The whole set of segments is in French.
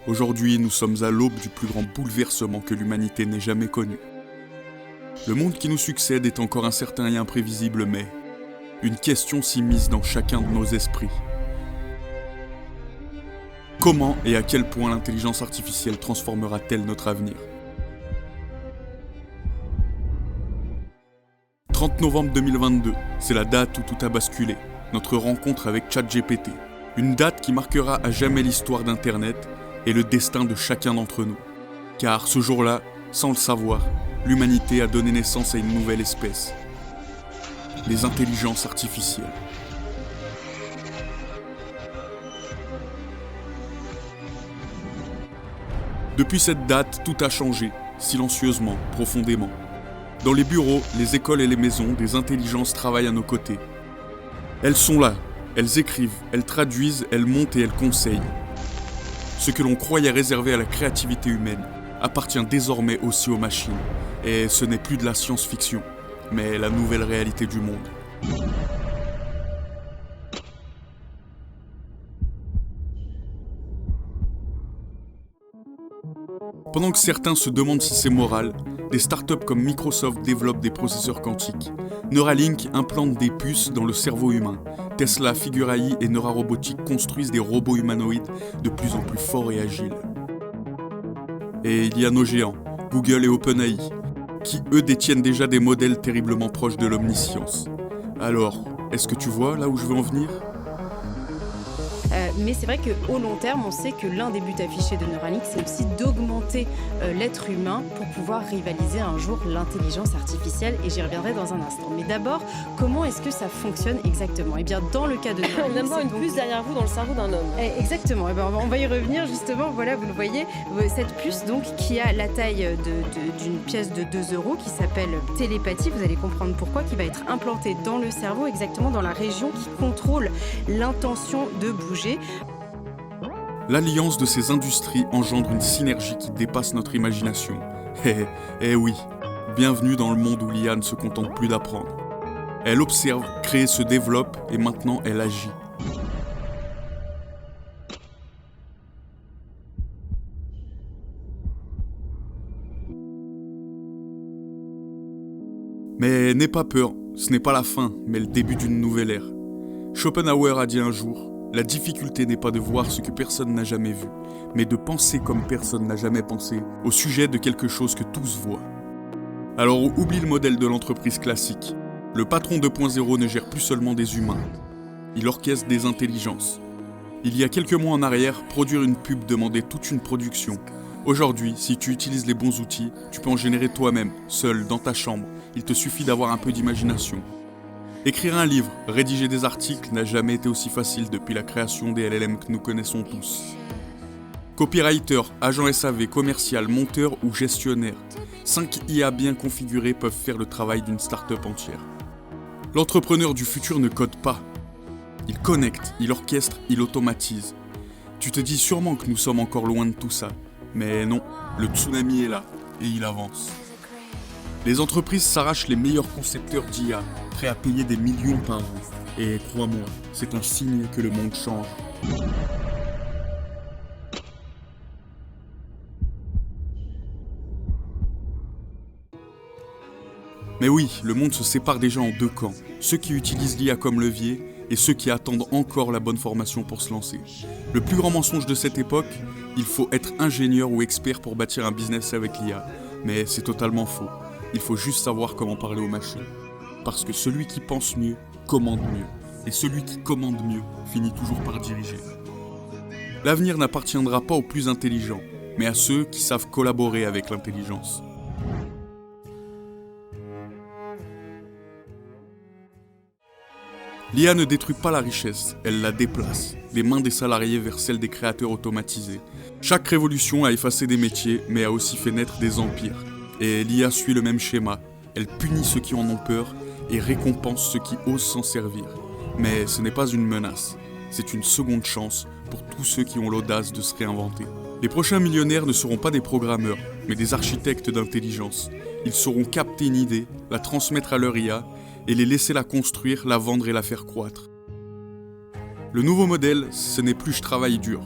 Aujourd'hui, nous sommes à l'aube du plus grand bouleversement que l'humanité n'ait jamais connu. Le monde qui nous succède est encore incertain et imprévisible, mais une question s'immisce dans chacun de nos esprits. Comment et à quel point l'intelligence artificielle transformera-t-elle notre avenir ? 30 novembre 2022, c'est la date où tout a basculé, notre rencontre avec ChatGPT. Une date qui marquera à jamais l'histoire d'Internet et le destin de chacun d'entre nous. Car ce jour-là, sans le savoir, l'humanité a donné naissance à une nouvelle espèce. Les intelligences artificielles. Depuis cette date, tout a changé, silencieusement, profondément. Dans les bureaux, les écoles et les maisons, des intelligences travaillent à nos côtés. Elles sont là, elles écrivent, elles traduisent, elles montent et elles conseillent. Ce que l'on croyait réservé à la créativité humaine appartient désormais aussi aux machines. Et ce n'est plus de la science-fiction, mais la nouvelle réalité du monde. Pendant que certains se demandent si c'est moral, des startups comme Microsoft développent des processeurs quantiques. Neuralink implante des puces dans le cerveau humain. Tesla, Figurae et Neura Robotics construisent des robots humanoïdes de plus en plus forts et agiles. Et il y a nos géants, Google et OpenAI, qui eux détiennent déjà des modèles terriblement proches de l'omniscience. Alors, est-ce que tu vois là où je veux en venir ? Mais c'est vrai qu'au long terme, on sait que l'un des buts affichés de Neuralink, c'est aussi d'augmenter l'être humain pour pouvoir rivaliser un jour l'intelligence artificielle, et j'y reviendrai dans un instant. Mais d'abord, comment est-ce que ça fonctionne exactement ? Eh bien, dans le cas de Neuralink, on vient de voir une puce derrière vous dans le cerveau d'un homme. Exactement, on va y revenir justement, voilà, vous le voyez, cette puce donc qui a la taille d'une pièce de 2 € qui s'appelle télépathie, vous allez comprendre pourquoi, qui va être implantée dans le cerveau, exactement dans la région qui contrôle l'intention de bouger. L'alliance de ces industries engendre une synergie qui dépasse notre imagination. Eh oui, bienvenue dans le monde où l'IA ne se contente plus d'apprendre. Elle observe, crée, se développe et maintenant elle agit. Mais n'aie pas peur, ce n'est pas la fin, mais le début d'une nouvelle ère. Schopenhauer a dit un jour: la difficulté n'est pas de voir ce que personne n'a jamais vu, mais de penser comme personne n'a jamais pensé au sujet de quelque chose que tous voient. Alors oublie le modèle de l'entreprise classique. Le patron 2.0 ne gère plus seulement des humains. Il orchestre des intelligences. Il y a quelques mois en arrière, produire une pub demandait toute une production. Aujourd'hui, si tu utilises les bons outils, tu peux en générer toi-même, seul, dans ta chambre. Il te suffit d'avoir un peu d'imagination. Écrire un livre, rédiger des articles n'a jamais été aussi facile depuis la création des LLM que nous connaissons tous. Copywriter, agent SAV, commercial, monteur ou gestionnaire, 5 IA bien configurés peuvent faire le travail d'une start-up entière. L'entrepreneur du futur ne code pas. Il connecte, il orchestre, il automatise. Tu te dis sûrement que nous sommes encore loin de tout ça. Mais non, le tsunami est là, et il avance. Les entreprises s'arrachent les meilleurs concepteurs d'IA, prêts à payer des millions par an. Et crois-moi, c'est un signe que le monde change. Mais oui, le monde se sépare déjà en 2 camps. Ceux qui utilisent l'IA comme levier et ceux qui attendent encore la bonne formation pour se lancer. Le plus grand mensonge de cette époque, il faut être ingénieur ou expert pour bâtir un business avec l'IA. Mais c'est totalement faux. Il faut juste savoir comment parler aux machines. Parce que celui qui pense mieux, commande mieux. Et celui qui commande mieux, finit toujours par diriger. L'avenir n'appartiendra pas aux plus intelligents, mais à ceux qui savent collaborer avec l'intelligence. L'IA ne détruit pas la richesse, elle la déplace, des mains des salariés vers celles des créateurs automatisés. Chaque révolution a effacé des métiers, mais a aussi fait naître des empires. Et l'IA suit le même schéma, elle punit ceux qui en ont peur et récompense ceux qui osent s'en servir. Mais ce n'est pas une menace, c'est une seconde chance pour tous ceux qui ont l'audace de se réinventer. Les prochains millionnaires ne seront pas des programmeurs, mais des architectes d'intelligence. Ils sauront capter une idée, la transmettre à leur IA, et les laisser la construire, la vendre et la faire croître. Le nouveau modèle, ce n'est plus « je travaille dur »,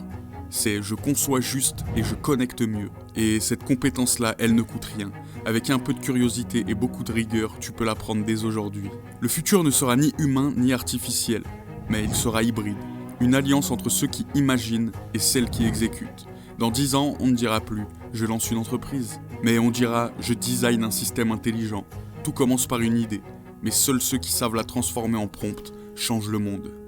C'est je conçois juste et je connecte mieux. Et cette compétence-là, elle ne coûte rien. Avec un peu de curiosité et beaucoup de rigueur, tu peux l'apprendre dès aujourd'hui. Le futur ne sera ni humain ni artificiel, mais il sera hybride. Une alliance entre ceux qui imaginent et celles qui exécutent. Dans 10 ans, on ne dira plus « je lance une entreprise », mais on dira « je design un système intelligent ». Tout commence par une idée, mais seuls ceux qui savent la transformer en prompt changent le monde.